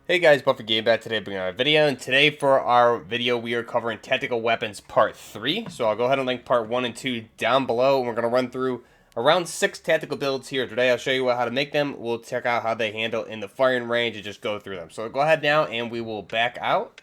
Hey guys, Buffer Game back today bringing out a video, and today for our video we are covering Tactical Weapons Part 3. So I'll go ahead and link Part 1 and 2 down below, and we're going to run through around 6 tactical builds here today. I'll show you how to make them, we'll check out how they handle in the firing range, and just go through them. So go ahead now, and we will back out,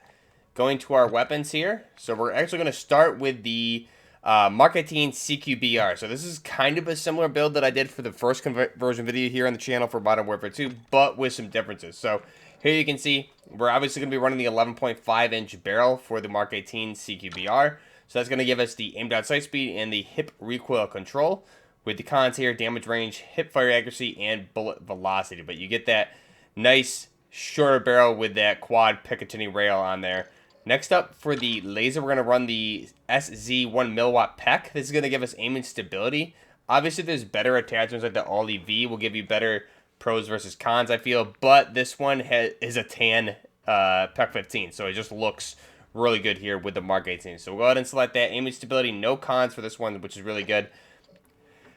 going to our weapons here. So we're actually going to start with the mwII CQBR. So this is kind of a similar build that I did for the first conversion video here on the channel for Modern Warfare 2, but with some differences. So here you can see we're obviously going to be running the 11.5-inch barrel for the mwII CQBR. So that's going to give us the aim down sight speed and the hip recoil control. With the cons here, damage range, hip fire accuracy, and bullet velocity. But you get that nice shorter barrel with that quad Picatinny rail on there. Next up, for the laser, we're going to run the SZ 1 mW PEC. This is going to give us aiming stability. Obviously, there's better attachments like the All EV will give you better pros versus cons, I feel. But this one is a tan PEC 15, so it just looks really good here with the mwII. So we'll go ahead and select that. Aiming stability, no cons for this one, which is really good.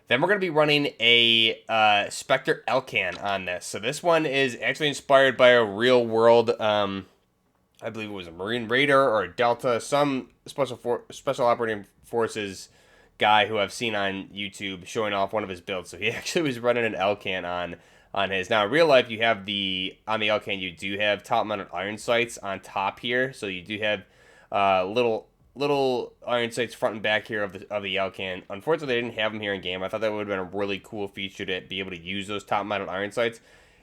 Then we're going to be running a Spectre Elcan on this. So this one is actually inspired by a real-world I believe it was a Marine Raider or a Delta, some special operating forces guy who I've seen on YouTube showing off one of his builds. So he actually was running an Elcan on his. Now in real life, you have on the Elcan you do have top mounted iron sights on top here. So you do have little iron sights front and back here of the Elcan. Unfortunately, they didn't have them here in game. I thought that would have been a really cool feature to be able to use those top mounted iron sights.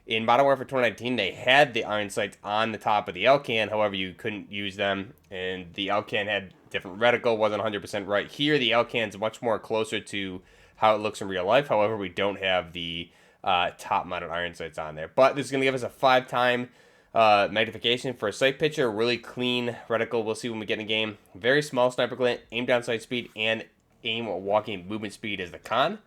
In Modern Warfare 2019, they had the iron sights on the top of the Elcan, however, you couldn't use them, and the Elcan had different reticle, wasn't 100% right. Here, the Elcan's much more closer to how it looks in real life, however, we don't have the top-mounted iron sights on there. But this is going to give us a 5-time magnification for a sight picture, really clean reticle, we'll see when we get in the game. Very small sniper glint, aim down sight speed, and aim walking movement speed is the con.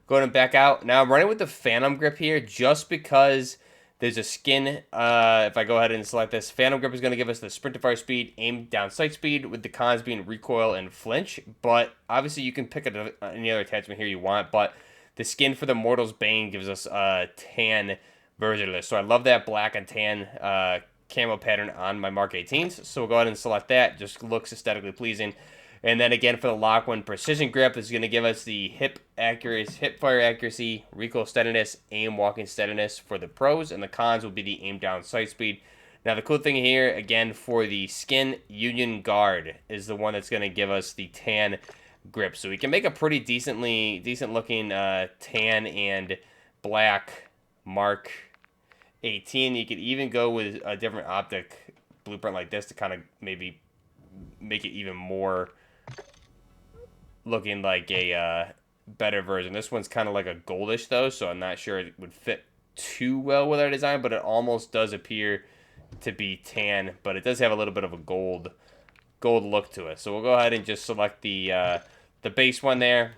Go ahead and back out. Now I'm running with the Phantom Grip here just because there's a skin. If I go ahead and select this, Phantom Grip is going to give us the sprint to fire speed, aim down sight speed, with the cons being recoil and flinch. But obviously you can pick any other attachment here you want. But the skin for the Mortal's Bane gives us a tan version of this. So I love that black and tan camo pattern on my mwIIIs. So we'll go ahead and select that. Just looks aesthetically pleasing. And then again for the Lock 1 Precision Grip is going to give us the hip fire accuracy, recoil steadiness, aim walking steadiness for the pros, and the cons will be the aim down sight speed. Now the cool thing here, again for the skin, Union Guard is the one that's going to give us the tan grip. So we can make a pretty decent looking tan and black Mark 18. You could even go with a different optic blueprint like this to kind of maybe make it even more looking like a better version. This one's kind of like a goldish though, so I'm not sure it would fit too well with our design, but it almost does appear to be tan, but it does have a little bit of a gold look to it. So we'll go ahead and just select the base one there,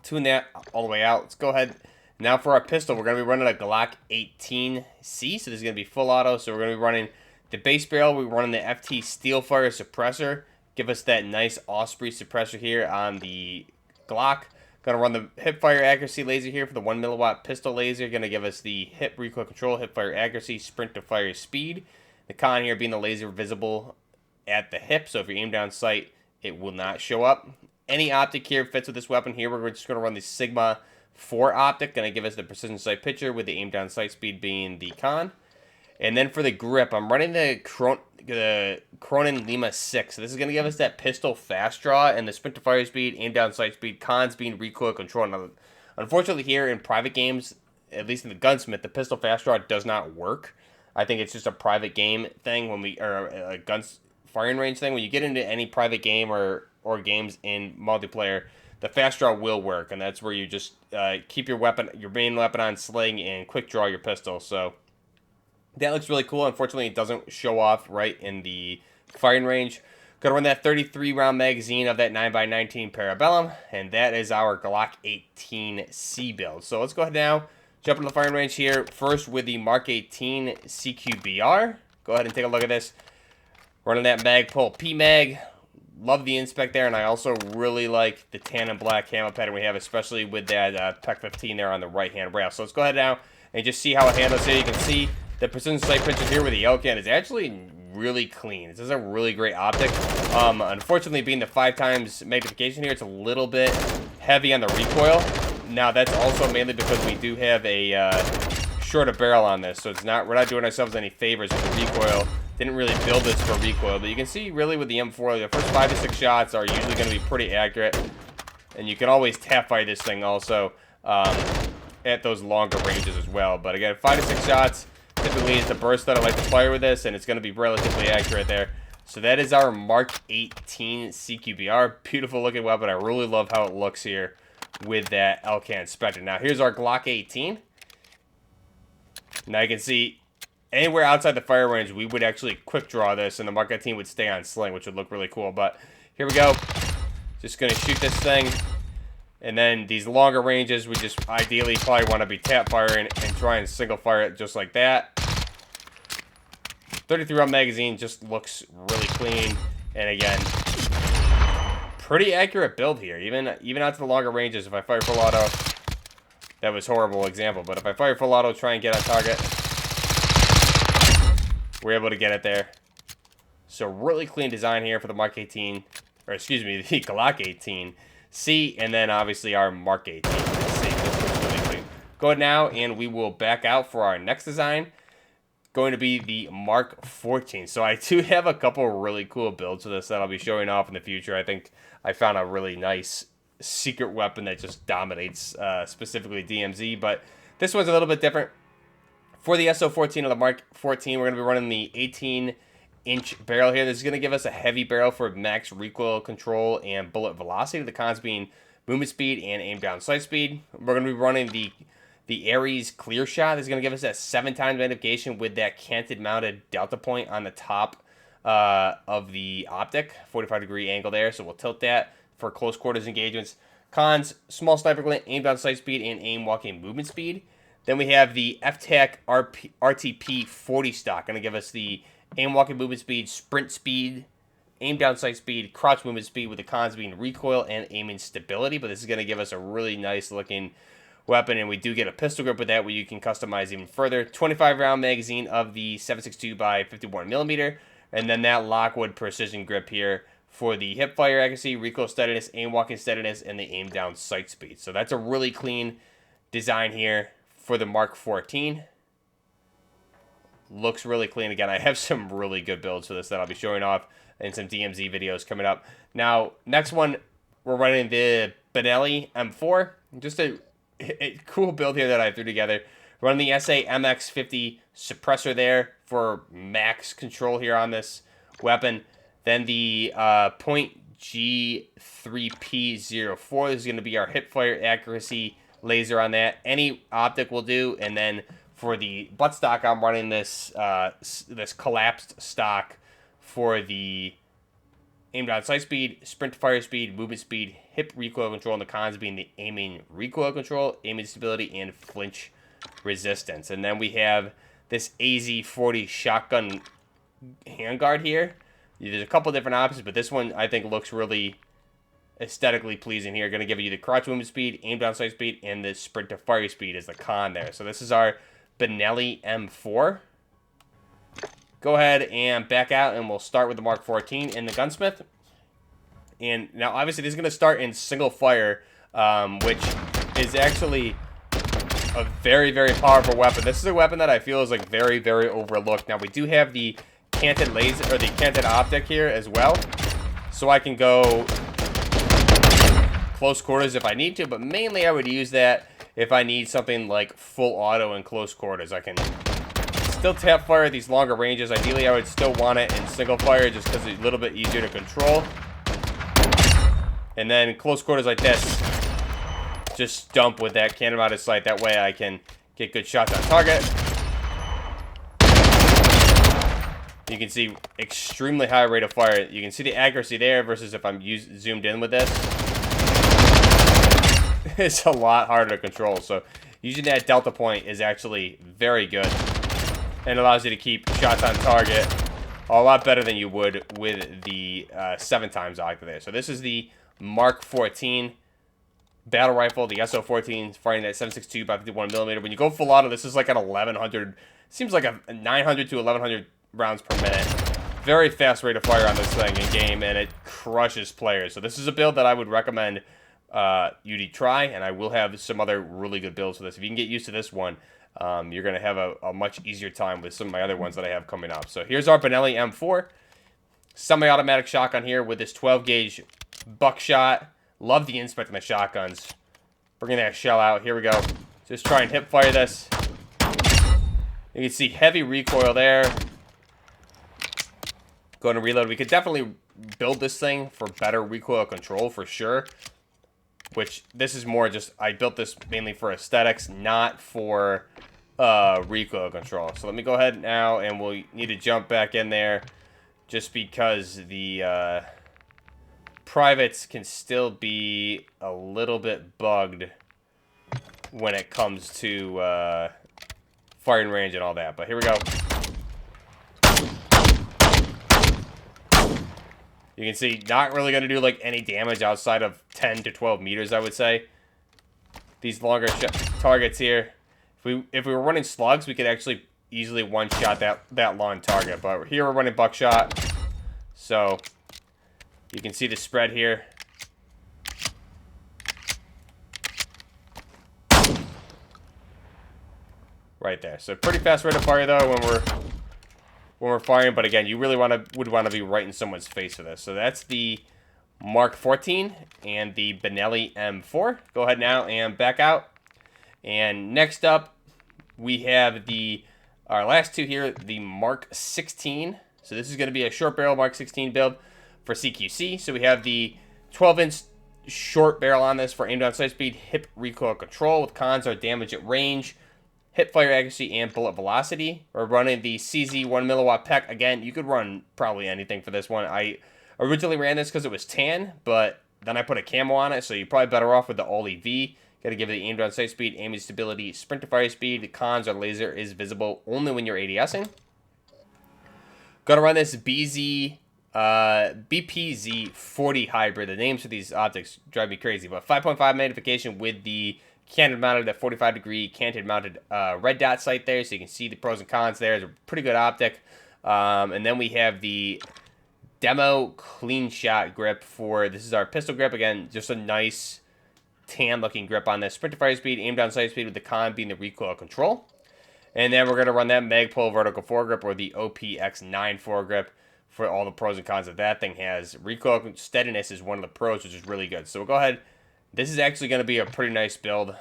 tune that all the way out. Let's go ahead now for our pistol. We're going to be running a Glock 18C, so this is going to be full auto. So we're going to be running the base barrel. We're running the FT Steelfire suppressor. Give us that nice Osprey suppressor here on the Glock. Gonna run the hip fire accuracy laser here for the 1 mW pistol laser. Gonna give us the hip recoil control, hip fire accuracy, sprint to fire speed. The con here being the laser visible at the hip, so if you aim down sight, it will not show up. Any optic here fits with this weapon here. We're just gonna run the Sigma 4 optic. Gonna give us the precision sight picture with the aim down sight speed being the con. And then for the grip, I'm running the Cronin Lima 6. So this is going to give us that pistol fast draw and the sprint to fire speed, aim down sight speed, cons being recoil control. Now, unfortunately here in private games, at least in the Gunsmith, the pistol fast draw does not work. I think it's just a private game thing or a guns firing range thing. When you get into any private game or games in multiplayer, the fast draw will work, and that's where you just keep your main weapon on sling and quick draw your pistol. So that looks really cool. Unfortunately, it doesn't show off right in the firing range. Gonna run that 33-round magazine of that 9x19 Parabellum, and that is our Glock 18C build. So let's go ahead now, jump into the firing range here. First with the mwII CQBR. Go ahead and take a look at this. Running that Magpul P-Mag. Love the inspect there, and I also really like the tan and black camo pattern we have, especially with that PEC 15 there on the right-hand rail. So let's go ahead now and just see how it handles here. You can see the precision sight picture here with the Elcan is actually really clean. This is a really great optic. Unfortunately, being the 5x magnification here, it's a little bit heavy on the recoil. Now, that's also mainly because we do have a shorter barrel on this, so we're not doing ourselves any favors with the recoil. Didn't really build this for recoil, but you can see really with the M4, the first 5 to 6 shots are usually going to be pretty accurate, and you can always tap fire this thing also at those longer ranges as well. But again, 5 to 6 shots typically is the burst that I like to fire with this, and it's going to be relatively accurate there. So that is our Mark 18 CQBR. Beautiful looking weapon. I really love how it looks here with that Elcan Spectre. Now here's our Glock 18. Now you can see anywhere outside the fire range, we would actually quick draw this, and the Mark 18 would stay on sling, which would look really cool. But here we go. Just going to shoot this thing. And then these longer ranges, we just ideally probably want to be tap firing and try and single fire it just like that. 33 round magazine just looks really clean. And again, pretty accurate build here. Even out to the longer ranges, if I fire full auto, that was a horrible example, but if I fire full auto, try and get on target, we're able to get it there. So really clean design here for the Mark 18, or excuse me, the Glock 18 C, and then obviously our Mark 18 C. This looks really clean. Go ahead now, and we will back out for our next design. Going to be the Mark 14. So I do have a couple really cool builds for this that I'll be showing off in the future. I think I found a really nice secret weapon that just dominates specifically DMZ, but this one's a little bit different. For the SO14 of the Mark 14, we're going to be running the 18-inch barrel here. This is going to give us a heavy barrel for max recoil control and bullet velocity. The cons being movement speed and aim down sight speed. We're going to be running the Ares clear shot. This is going to give us that 7x magnification with that canted mounted delta point on the top of the optic, 45-degree angle there. So we'll tilt that for close quarters engagements. Cons, small sniper glint, aim down sight speed, and aim walking movement speed. Then we have the FTAC RTP 40 stock, going to give us the aim walking movement speed, sprint speed, aim down sight speed, crouch movement speed, with the cons being recoil and aiming stability. But this is going to give us a really nice looking weapon, and we do get a pistol grip with that where you can customize even further. 25 round magazine of the 7.62 by 51mm, and then that Lockwood precision grip here for the hip fire accuracy, recoil steadiness, aim walking steadiness, and the aim down sight speed. So that's a really clean design here for the Mark 14. Looks really clean. Again, I have some really good builds for this that I'll be showing off in some DMZ videos coming up. Now, next one, we're running the Benelli M4. Just a cool build here that I threw together. Running the SA MX50 suppressor there for max control here on this weapon. Then the Point G3P04 is going to be our hip fire accuracy laser on that. Any optic will do. And then for the butt stock, I'm running this this collapsed stock for the aim down sight speed, sprint to fire speed, movement speed, hip recoil control, and the cons being the aiming recoil control, aiming stability, and flinch resistance. And then we have this AZ40 shotgun handguard here. There's a couple different options, but this one I think looks really aesthetically pleasing here. Going to give you the crouch movement speed, aim down sight speed, and the sprint to fire speed as the con there. So this is our Benelli M4. Go ahead and back out, and we'll start with the Mark 14 in the gunsmith. And now obviously this is going to start in single fire, which is actually a very, very powerful weapon. This is a weapon that I feel is like very, very overlooked. Now we do have the canted laser, or the canted optic here as well, so I can go close quarters if I need to, but mainly I would use that if I need something like full auto in close quarters. I can still tap fire at these longer ranges. Ideally I would still want it in single fire just because it's a little bit easier to control. And then close quarters like this, just dump with that cannon mounted sight. That way I can get good shots on target. You can see extremely high rate of fire. You can see the accuracy there versus if I'm zoomed in with this. It's a lot harder to control. So using that delta point is actually very good and allows you to keep shots on target a lot better than you would with the 7x octa there. So this is the Mark 14. battle rifle, the SO-14, firing at 7.62 by 51mm. When you go full auto, this is like an 1100, seems like a 900 to 1100 rounds per minute. Very fast rate of fire on this thing in game, and it crushes players. So this is a build that I would recommend you to try, and I will have some other really good builds for this. If you can get used to this one, you're going to have a much easier time with some of my other ones that I have coming up. So here's our mwII M4. Semi-automatic shotgun here with this 12-gauge buckshot. Love the inspect on the shotguns. Bringing that shell out. Here we go. Just try and hip fire this. You can see heavy recoil there. Going to reload. We could definitely build this thing for better recoil control for sure. Which, this is more just, I built this mainly for aesthetics, not for recoil control. So let me go ahead now, and we'll need to jump back in there. Just because the privates can still be a little bit bugged when it comes to firing range and all that. But here we go. You can see, not really going to do like any damage outside of 10 to 12 meters, I would say. These longer targets here. If we were running slugs, we could actually easily one-shot that long target. But here we're running buckshot. So, you can see the spread here. Right there. So, pretty fast rate of fire, though, when we're firing, but again, you really would want to be right in someone's face for this. So that's the Mark 14 and the mwII M4. Go ahead now and back out. And next up, we have our last two here, the Mark 16. So this is going to be a short barrel Mark 16 build for CQC. So we have the 12-inch short barrel on this for aim down sight speed, hip recoil control. With cons are damage at range, hip fire accuracy, and bullet velocity. We're running the CZ 1 milliwatt PEC. Again, you could run probably anything for this one. I originally ran this because it was tan, but then I put a camo on it, so you're probably better off with the All EV. Got to give it the aim down sight speed, aiming stability, sprint to fire speed. The cons are laser is visible only when you're ADSing. Got to run this BPZ40 hybrid. The names for these optics drive me crazy, but 5.5 magnification with the canted mounted at 45-degree canted mounted red dot sight there, so you can see the pros and cons there. It's a pretty good optic. And then we have the demo clean shot grip for, this is our pistol grip. Again, just a nice tan looking grip on this. Sprint to fire speed, aim down sight speed, with the con being the recoil control. And then we're going to run that Magpul vertical foregrip, or the OPX9 foregrip, for all the pros and cons that that thing has. Recoil steadiness is one of the pros, which is really good. So we'll go ahead. This is actually going to be a pretty nice build.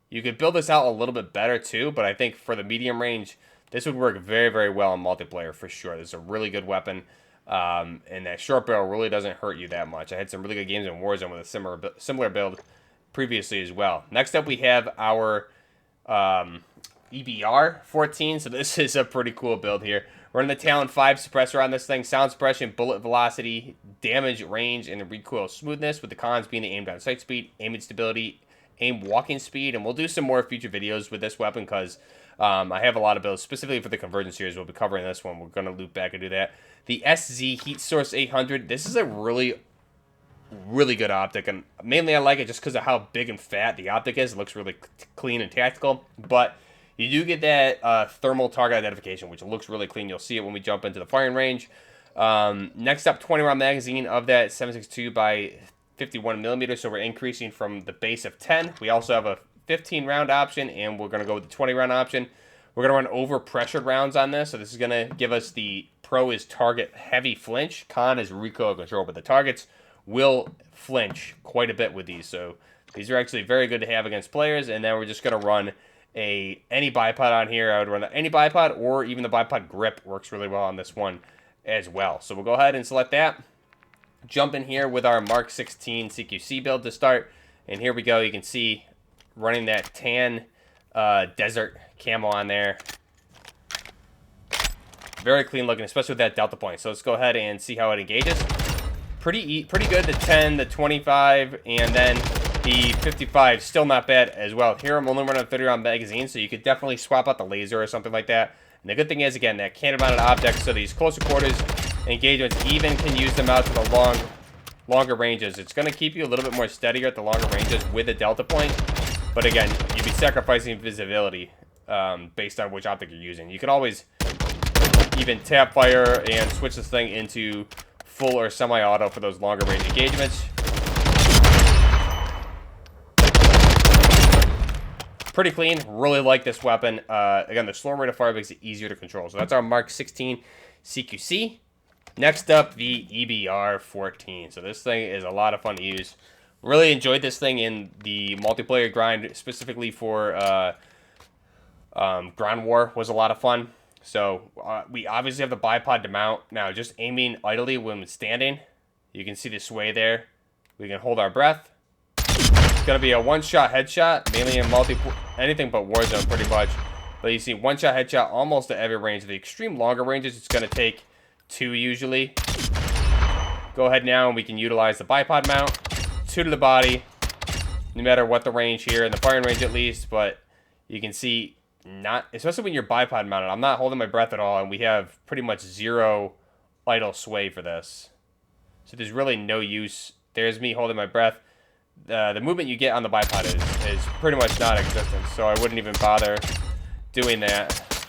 You could build this out a little bit better too, but I think for the medium range, this would work very, very well in multiplayer for sure. This is a really good weapon, and that short barrel really doesn't hurt you that much. I had some really good games in Warzone with a similar build previously as well. Next up, we have our EBR 14. So this is a pretty cool build here. Running the Talon 5 suppressor on this thing. Sound suppression, bullet velocity, damage, range, and recoil smoothness, with the cons being the aim down sight speed, aiming stability, aim walking speed. And we'll do some more future videos with this weapon because I have a lot of builds specifically for the conversion series. We'll be covering this one. We're going to loop back and do that. The SZ Heat Source 800. This is a really good optic, and mainly I like it just because of how big and fat the optic is. It looks really clean and tactical, but you do get that thermal target identification, which looks really clean. You'll see it when we jump into the firing range. Next up, 20-round magazine of that 7.62 by 51mm, so we're increasing from the base of 10. We also have a 15-round option, and we're going to go with the 20-round option. We're going to run over-pressured rounds on this, so this is going to give us the pro is target heavy flinch, con is recoil control, but the targets will flinch quite a bit with these, so these are actually very good to have against players. And then we're just going to run any bipod on here. I would run any bipod, or even the bipod grip works really well on this one as well. So we'll go ahead and select that. Jump in here with our Mark 16 CQC build to start. And here we go. You can see running that tan desert camo on there. Very clean looking, especially with that delta point. So let's go ahead and see how it engages. Pretty good, the 10, the 25, and then the 55, still not bad as well. Here I'm only running a 30-round magazine, so you could definitely swap out the laser or something like that. And the good thing is, again, that cannon mounted optics, so these closer quarters engagements even can use them out to the long longer ranges. It's going to keep you a little bit more steadier at the longer ranges with a delta point. But again, you'd be sacrificing visibility based on which optic you're using. You could always even tap fire and switch this thing into full or semi-auto for those longer range engagements. Pretty clean. Really like this weapon. Again, the slower rate of fire makes it easier to control. So that's our Mark 16 CQC. Next up, the EBR-14. So this thing is a lot of fun to use. Really enjoyed this thing in the multiplayer grind, specifically for Ground War was a lot of fun. So we obviously have the bipod to mount. Now, just aiming idly when standing, you can see the sway there. We can hold our breath. It's going to be a one-shot headshot, mainly in anything but Warzone pretty much. But you see one-shot headshot almost at every range. The extreme longer ranges, it's going to take 2 usually. Go ahead now and we can utilize the bipod mount. 2 to the body, no matter what the range here, in the firing range at least. But you can see, not, especially when you're bipod mounted, I'm not holding my breath at all, and we have pretty much 0 idle sway for this. So there's really no use. There's me holding my breath. The movement you get on the bipod is pretty much non-existent, so I wouldn't even bother doing that.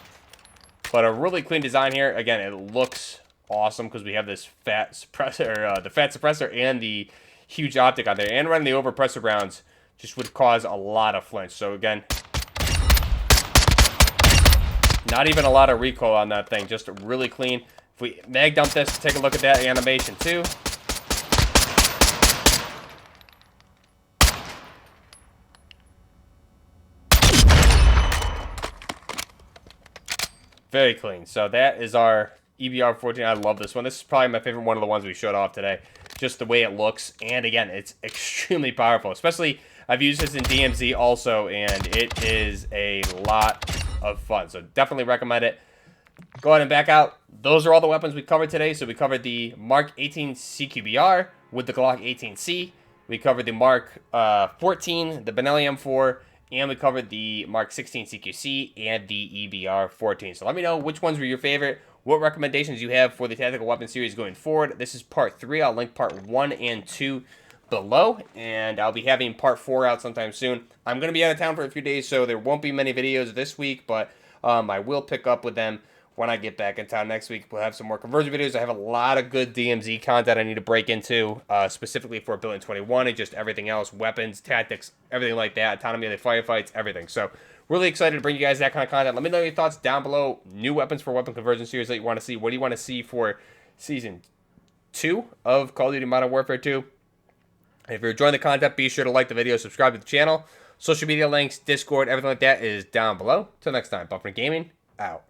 But a really clean design here. Again, it looks awesome because we have this fat suppressor, the fat suppressor and the huge optic on there. And running the overpressor rounds just would cause a lot of flinch. So again, not even a lot of recoil on that thing. Just really clean. If we mag dump this, take a look at that animation too. Very clean. So that is our EBR-14. I love this one. This is probably my favorite one of the ones we showed off today. Just the way it looks. And again, it's extremely powerful. Especially, I've used this in DMZ also, and it is a lot of fun. So definitely recommend it. Go ahead and back out. Those are all the weapons we covered today. So we covered the Mark 18 CQBR with the Glock 18C. We covered the Mark 14, the Benelli M4, and we covered the Mark 16 CQC and the EBR-14. So let me know which ones were your favorite, what recommendations you have for the Tactical Weapon series going forward. This is part 3. I'll link part 1 and 2 below, and I'll be having part 4 out sometime soon. I'm going to be out of town for a few days, so there won't be many videos this week, but I will pick up with them when I get back in town next week. We'll have some more conversion videos. I have a lot of good DMZ content I need to break into, specifically for Building 21 and just everything else, weapons, tactics, everything like that, autonomy of the firefights, everything. So really excited to bring you guys that kind of content. Let me know your thoughts down below. New weapons for weapon conversion series that you want to see. What do you want to see for Season 2 of Call of Duty Modern Warfare 2? If you're enjoying the content, be sure to like the video, subscribe to the channel. Social media links, Discord, everything like that is down below. Till next time, Buffering Gaming, out.